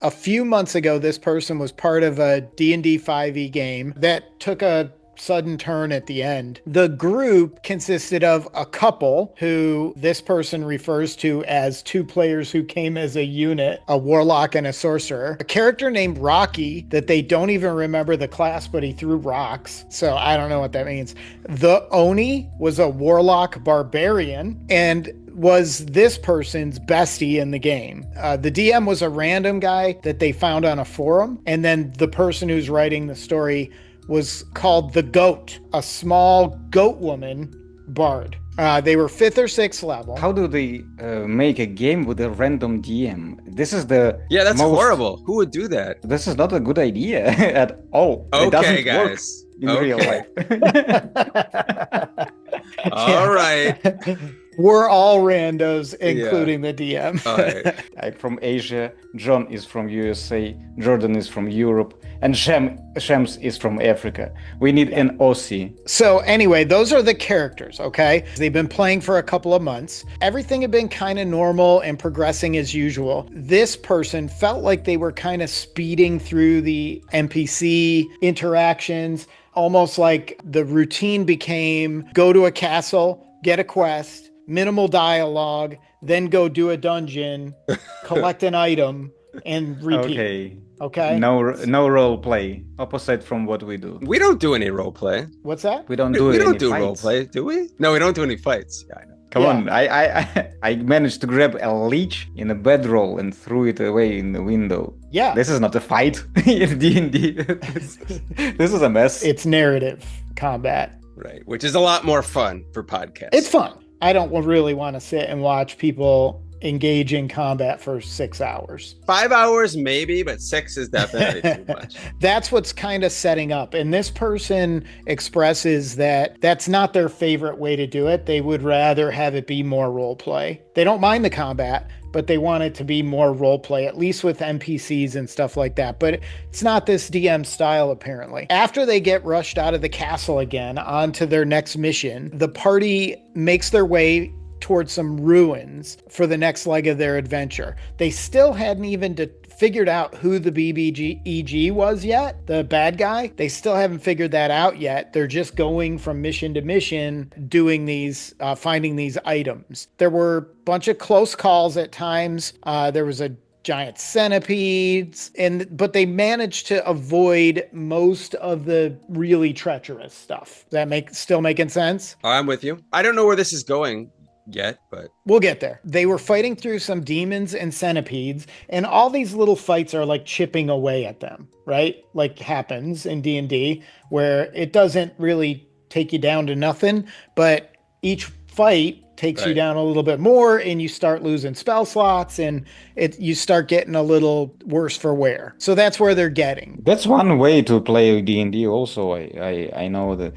A few months ago, this person was part of a D&D 5e game that took a sudden turn at the end. The group consisted of a couple who this person refers to as two players who came as a unit, a warlock and a sorcerer. A character named Rocky that they don't even remember the class, but he threw rocks. So I don't know what that means. The Oni was a warlock barbarian and was this person's bestie in the game. The DM was a random guy that they found on a forum. And then the person who's writing the story was called the Goat, a small goat woman bard. They were 5th or 6th level. How do they make a game with a random DM? This is the that's horrible. Who would do that? This is not a good idea at all. Okay, it doesn't guys. Work in real life. All right. We're all randos, including the DM. All right. I'm from Asia, John is from USA, Jordan is from Europe, and Shams is from Africa. We need an Aussie. So anyway, those are the characters, okay? They've been playing for a couple of months. Everything had been kind of normal and progressing as usual. This person felt like they were kind of speeding through the NPC interactions, almost like the routine became go to a castle, get a quest, minimal dialogue, then go do a dungeon, collect an item, and repeat. Okay. No role play. Opposite from what we do. We don't do any role play. What's that? We don't do role play, do we? No, we don't do any fights. Yeah, I know. Come on, I managed to grab a leech in a bedroll and threw it away in the window. Yeah. This is not a fight in D&D. This is a mess. It's narrative combat. Right, which is a lot more fun for podcasts. It's fun. I don't really want to sit and watch people engage in combat for 6 hours. 5 hours maybe, but 6 is definitely too much. That's what's kind of setting up. And this person expresses that that's not their favorite way to do it. They would rather have it be more role play. They don't mind the combat, but they want it to be more role play, at least with NPCs and stuff like that. But it's not this DM style, apparently. After they get rushed out of the castle again onto their next mission, the party makes their way towards some ruins for the next leg of their adventure. They still hadn't even figured out who the BBEG was yet, the bad guy. They still haven't figured that out yet. They're just going from mission to mission, doing these, finding these items. There were a bunch of close calls at times. There was a giant centipedes, but they managed to avoid most of the really treacherous stuff. Is that still making sense? I'm with you. I don't know where this is going yet, but we'll get there. They were fighting through some demons and centipedes, and all these little fights are like chipping away at them, right? Like happens in D&D, where it doesn't really take you down to nothing, but each fight takes you down a little bit more, and you start losing spell slots, and you start getting a little worse for wear. So that's where they're getting. That's one way to play D&D. Also, I know that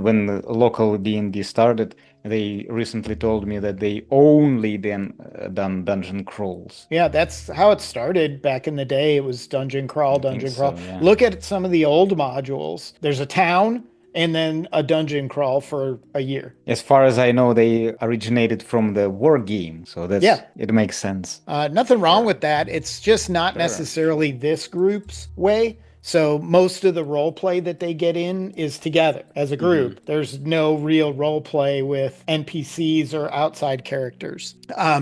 when the local D&D started, they recently told me that they only done dungeon crawls. Yeah, that's how it started back in the day. It was dungeon crawl. Yeah. Look at some of the old modules. There's a town and then a dungeon crawl for a year. As far as I know, they originated from the war game, so it makes sense. Nothing wrong with that. It's just not necessarily this group's way. So most of the role play that they get in is together as a group. Mm-hmm. There's no real role play with NPCs or outside characters.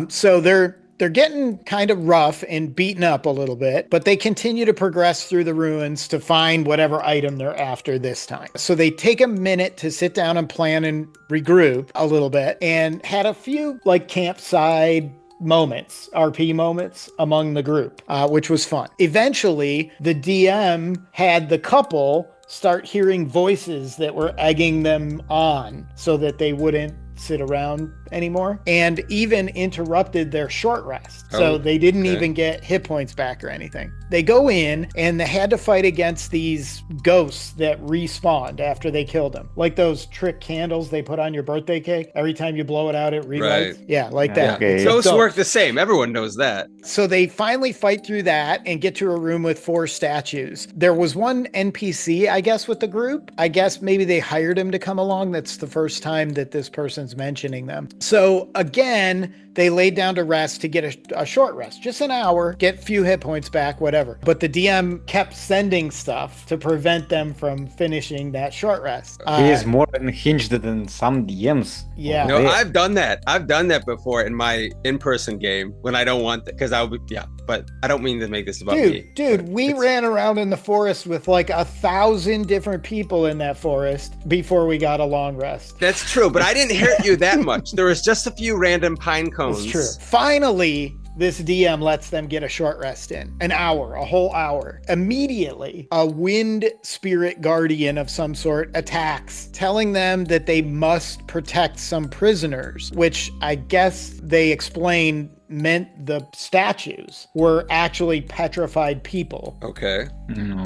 So they're getting kind of rough and beaten up a little bit, but they continue to progress through the ruins to find whatever item they're after this time. So they take a minute to sit down and plan and regroup a little bit, and had a few like campsite moments, RP moments among the group, which was fun. Eventually, the DM had the couple start hearing voices that were egging them on so that they wouldn't sit around anymore, and even interrupted their short rest. So they didn't even get hit points back or anything. They go in and they had to fight against these ghosts that respawned after they killed them. Like those trick candles they put on your birthday cake. Every time you blow it out, it relights. Right. Yeah, like that. Okay. Ghosts work the same. Everyone knows that. So they finally fight through that and get to a room with 4 statues. There was one NPC, I guess, with the group. I guess maybe they hired him to come along. That's the first time that this person's mentioning them. So again, they laid down to rest to get a short rest, just an hour, get few hit points back, whatever. But the DM kept sending stuff to prevent them from finishing that short rest. He is more unhinged than some DMs. Yeah. No, I've done that. I've done that before in my in-person game when I don't want that, because I would, but I don't mean to make this about me. Dude, we ran around in the forest with like 1,000 different people in that forest before we got a long rest. That's true, but I didn't hurt you that much. There was just a few random pine cones. It's true. Finally, this DM lets them get a short rest in. An hour, a whole hour. Immediately, a wind spirit guardian of some sort attacks, telling them that they must protect some prisoners, which I guess they explained meant the statues were actually petrified people. Okay.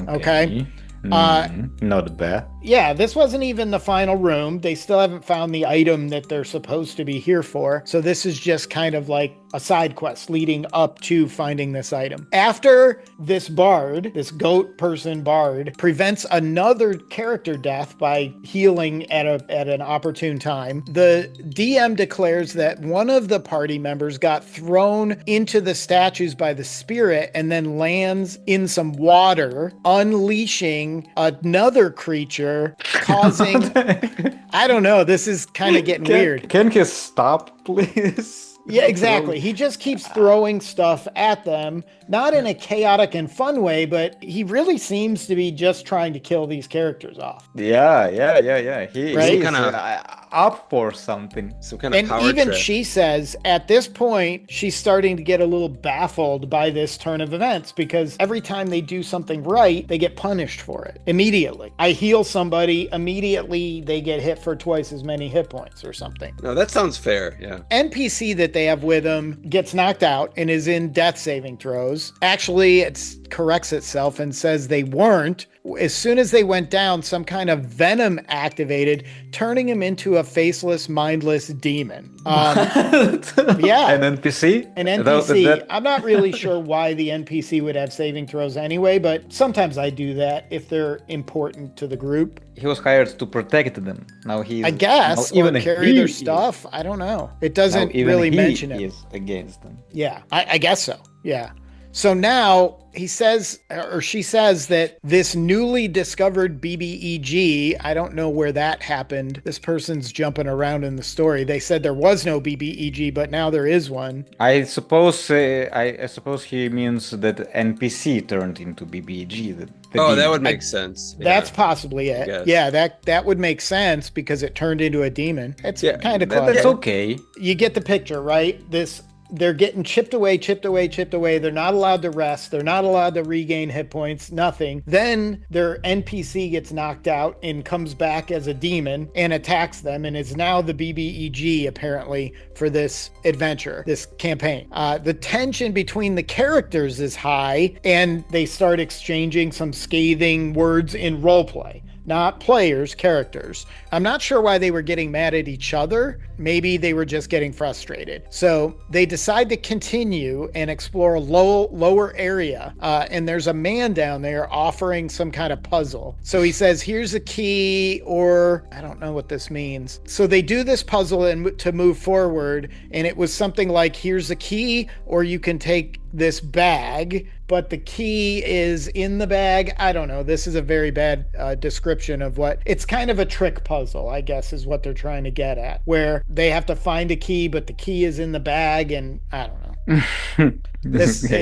Okay. Not bad. Yeah, this wasn't even the final room. They still haven't found the item that they're supposed to be here for. So this is just kind of like a side quest leading up to finding this item. After this bard, this goat person bard, prevents another character death by healing at an opportune time, the DM declares that one of the party members got thrown into the statues by the spirit and then lands in some water, unleashing another creature, causing I don't know, this is kind of getting weird. Can he stop, please? Yeah, exactly. He just keeps throwing stuff at them, not in a chaotic and fun way, but he really seems to be just trying to kill these characters off. Yeah. He's up for something. Some kind of And power even trip. she says at this point, she's starting to get a little baffled by this turn of events because every time they do something right, they get punished for it immediately. I heal somebody, immediately they get hit for twice as many hit points or something. No, that sounds fair. Yeah. NPC that they have with him gets knocked out and is in death saving throws. Actually, it corrects itself and says they weren't. As soon as they went down, some kind of venom activated, turning him into a faceless, mindless demon. Yeah. An NPC? An NPC. I'm not really sure why the NPC would have saving throws anyway, but sometimes I do that if they're important to the group. He was hired to protect them. Now he, I guess, or carry their stuff. I don't know. It doesn't really mention it. He is against them. Yeah, I guess so. Yeah. So now he says, or she says, that this newly discovered BBEG, I don't know where that happened. This person's jumping around in the story. They said there was no BBEG, but now there is one. I suppose he means that NPC turned into BBEG. That would make sense. Yeah. That's possibly it. Yeah, that would make sense because it turned into a demon. It's kind of clever. That's okay. You get the picture, right? They're getting chipped away. They're not allowed to rest. They're not allowed to regain hit points, nothing. Then their NPC gets knocked out and comes back as a demon and attacks them and is now the BBEG, apparently, for this adventure, this campaign. The tension between the characters is high, and they start exchanging some scathing words in roleplay. Not players, characters. I'm not sure why they were getting mad at each other. Maybe they were just getting frustrated. So they decide to continue and explore a lower area. And there's a man down there offering some kind of puzzle. So he says, here's a key, or I don't know what this means. So they do this puzzle and to move forward. And it was something like, here's a key, or you can take this bag, but the key is in the bag. I don't know. This is a very bad description of what it's kind of a trick puzzle, I guess, is what they're trying to get at, where they have to find a key, but the key is in the bag, and I don't know.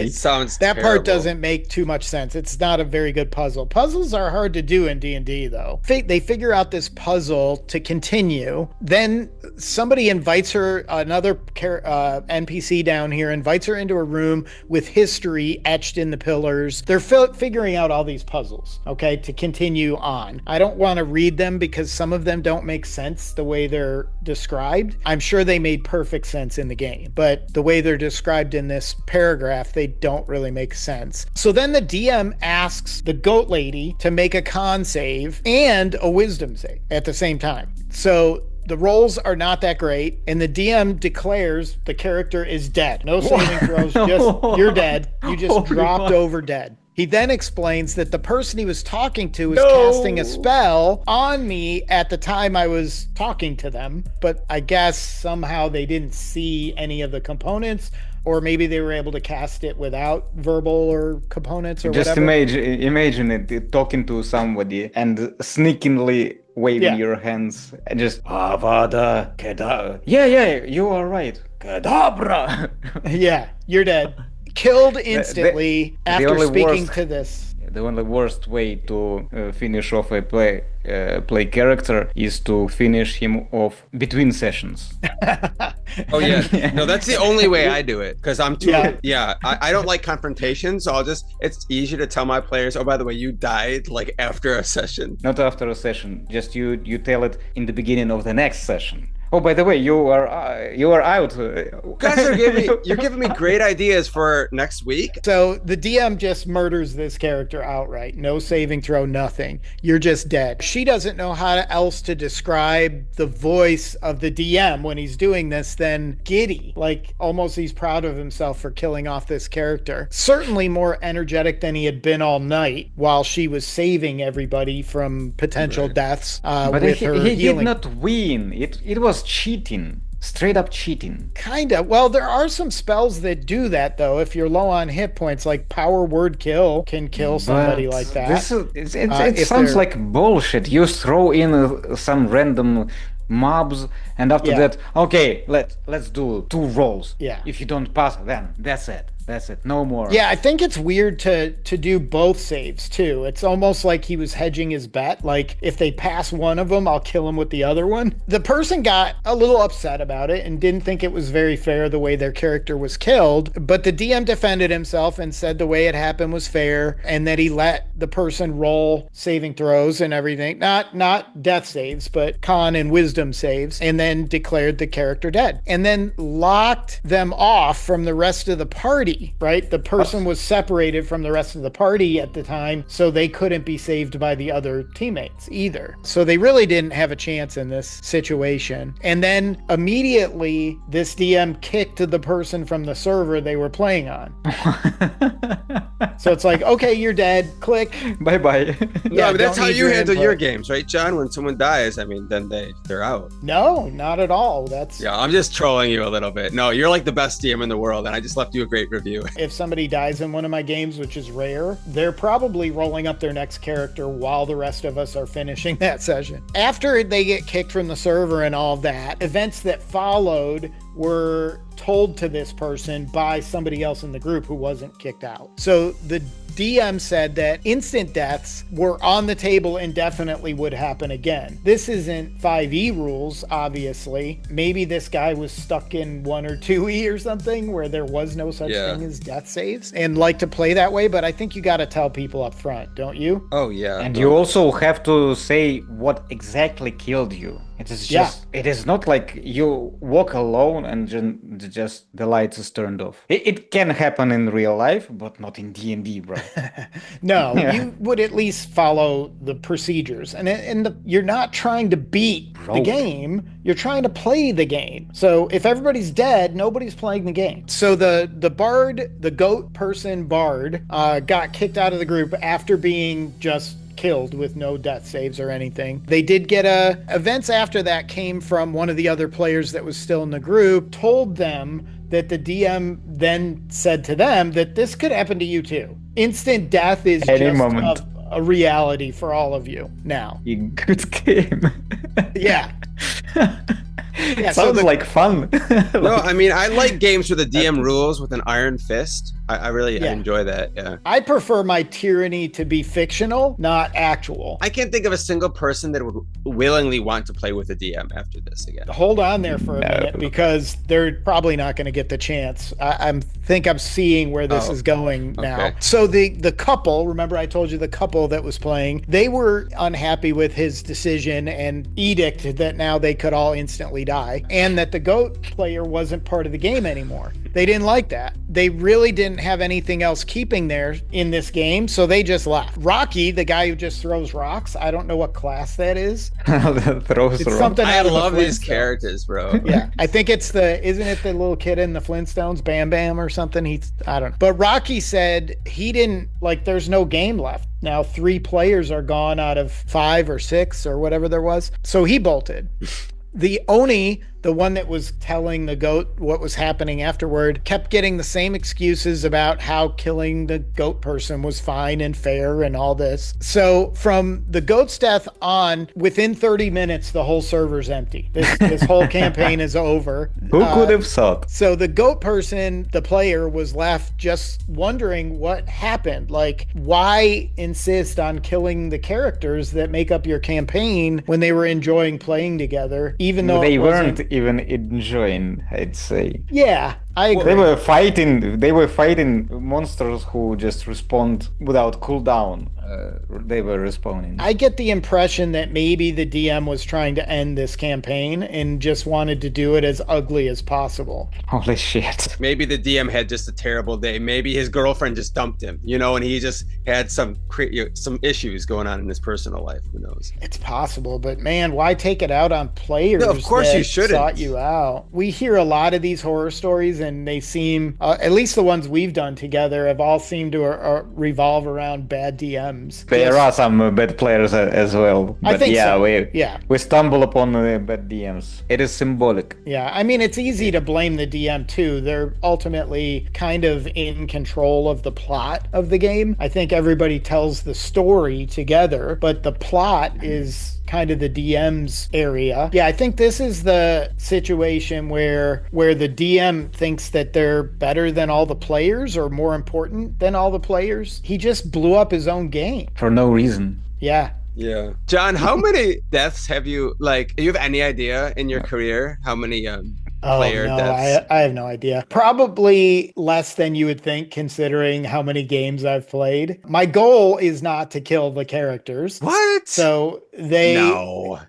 Sounds that terrible. part doesn't make too much sense. It's not a very good puzzle. Puzzles are hard to do in D&D, though. They figure out this puzzle to continue. Then somebody invites her, another NPC down here, invites her into a room with history etched in the pillars. They're figuring out all these puzzles, okay, to continue on. I don't want to read them because some of them don't make sense the way they're described. I'm sure they made perfect sense in the game, but the way they're described in this paragraph, they don't really make sense. So then the DM asks the goat lady to make a con save and a wisdom save at the same time. So the rolls are not that great, and the DM declares the character is dead. No saving throws, just you're dead. You just dropped over dead. He then explains that the person he was talking to was casting a spell on me at the time I was talking to them, but I guess somehow they didn't see any of the components, or maybe they were able to cast it without verbal or components or just whatever. imagine it talking to somebody and sneakingly waving your hands and just Avada Kedavra. Yeah, you are right. Kadabra. Yeah, you're dead. Killed instantly after speaking to this. The only worst way to finish off a play character is to finish him off between sessions. Oh yeah, no, that's the only way I do it, because I'm too. I don't like confrontations, so it's easier to tell my players, oh, by the way, you died, like after a session. Not after a session, just you tell it in the beginning of the next session. Oh, by the way, you are out. Guys you're giving me great ideas for next week. So the DM just murders this character outright. No saving throw, nothing. You're just dead. She doesn't know how else to describe the voice of the DM when he's doing this than giddy. Like almost he's proud of himself for killing off this character. Certainly more energetic than he had been all night while she was saving everybody from potential deaths but with her he healing. Did not win. It was cheating. Straight up cheating. Kinda. Well, there are some spells that do that, though. If you're low on hit points, like Power Word Kill can kill somebody like that. It sounds like bullshit. You throw in some random mobs, and after that, okay, let's do 2 rolls. Yeah. If you don't pass, then that's it. No more. Yeah, I think it's weird to do both saves too. It's almost like he was hedging his bet. Like if they pass one of them, I'll kill him with the other one. The person got a little upset about it and didn't think it was very fair the way their character was killed. But the DM defended himself and said the way it happened was fair, and that he let the person roll saving throws and everything. Not death saves, but con and wisdom saves, and then declared the character dead. And then locked them off from the rest of the party. Right? The person was separated from the rest of the party at the time, so they couldn't be saved by the other teammates either. So they really didn't have a chance in this situation. And then immediately this DM kicked the person from the server they were playing on. So it's like, okay, you're dead. Click. Bye-bye. Yeah, but that's how you handle your games, right, John? When someone dies, I mean, then they're out. No, not at all. Yeah, I'm just trolling you a little bit. No, you're like the best DM in the world, and I just left you a great review. If somebody dies in one of my games, which is rare, they're probably rolling up their next character while the rest of us are finishing that session. After they get kicked from the server and all that, events that followed were told to this person by somebody else in the group who wasn't kicked out. So the DM said that instant deaths were on the table and definitely would happen again. This isn't 5e rules, obviously. Maybe this guy was stuck in 1 or 2e or something where there was no such thing as death saves and like to play that way, but I think you got to tell people up front, don't you? Oh, yeah. And you also have to say what exactly killed you. It is just, it is not like you walk alone and just the lights is turned off. It can happen in real life, but not in D&D, bro. No, you would at least follow the procedures. And you're not trying to beat the game. You're trying to play the game. So if everybody's dead, nobody's playing the game. So the bard, the goat person bard, got kicked out of the group after being just killed with no death saves or anything. They did get events after that came from one of the other players that was still in the group, told them that the DM then said to them that this could happen to you too. Instant death is just a reality for all of you now. Good game. Yeah. Yeah, sounds like fun. No, I mean, I like games where the DM rules with an iron fist. I really enjoy that. Yeah. I prefer my tyranny to be fictional, not actual. I can't think of a single person that would willingly want to play with a DM after this again. Hold on there for a minute, because they're probably not going to get the chance. I think I'm seeing where this is going now. Okay. So the couple, remember I told you the couple that was playing, they were unhappy with his decision and edict that now they could all instantly die, and that the goat player wasn't part of the game anymore. They didn't like that. they really didn't have anything else keeping there in this game, so they just left. Rocky, the guy who just throws rocks, I don't know what class that is. Throws It's rocks. something I out of the love these Flintstones. characters, bro. Yeah, I think it's isn't it the little kid in the Flintstones, Bam Bam or something? I don't know. But Rocky said he didn't, like, there's no game left. Now 3 players are gone out of 5 or 6 or whatever there was. So he bolted. The Oni, the one that was telling the goat what was happening afterward, kept getting the same excuses about how killing the goat person was fine and fair and all this. So from the goat's death on, within 30 minutes, the whole server's empty. This whole campaign is over. Who could have thought? So the goat person, the player, was left just wondering what happened. Like, why insist on killing the characters that make up your campaign when they were enjoying playing together, even though They weren't even enjoying, I'd say. Yeah, I agree. They were fighting monsters who just respond without cooldown. They were respawning. I get the impression that maybe the DM was trying to end this campaign and just wanted to do it as ugly as possible. Holy shit. Maybe the DM had just a terrible day. Maybe his girlfriend just dumped him, and he just had some issues going on in his personal life. Who knows? It's possible, but man, why take it out on players? No, of course that you shouldn't. Sought you out. We hear a lot of these horror stories, and they seem, at least the ones we've done together, have all seemed to revolve around bad DMs. There are some bad players as well. But I think yeah, so. we stumble upon bad DMs. It is symbolic. Yeah, I mean, it's easy to blame the DM too. They're ultimately kind of in control of the plot of the game. I think everybody tells the story together, but the plot is kind of the DM's area. Yeah, I think this is the situation where the DM thinks that they're better than all the players or more important than all the players. He just blew up his own game. For no reason. Yeah. Yeah. John, how many deaths have you, do you have any idea in your career how many player deaths? I have no idea. Probably less than you would think, considering how many games I've played. My goal is not to kill the characters. What? So they... No.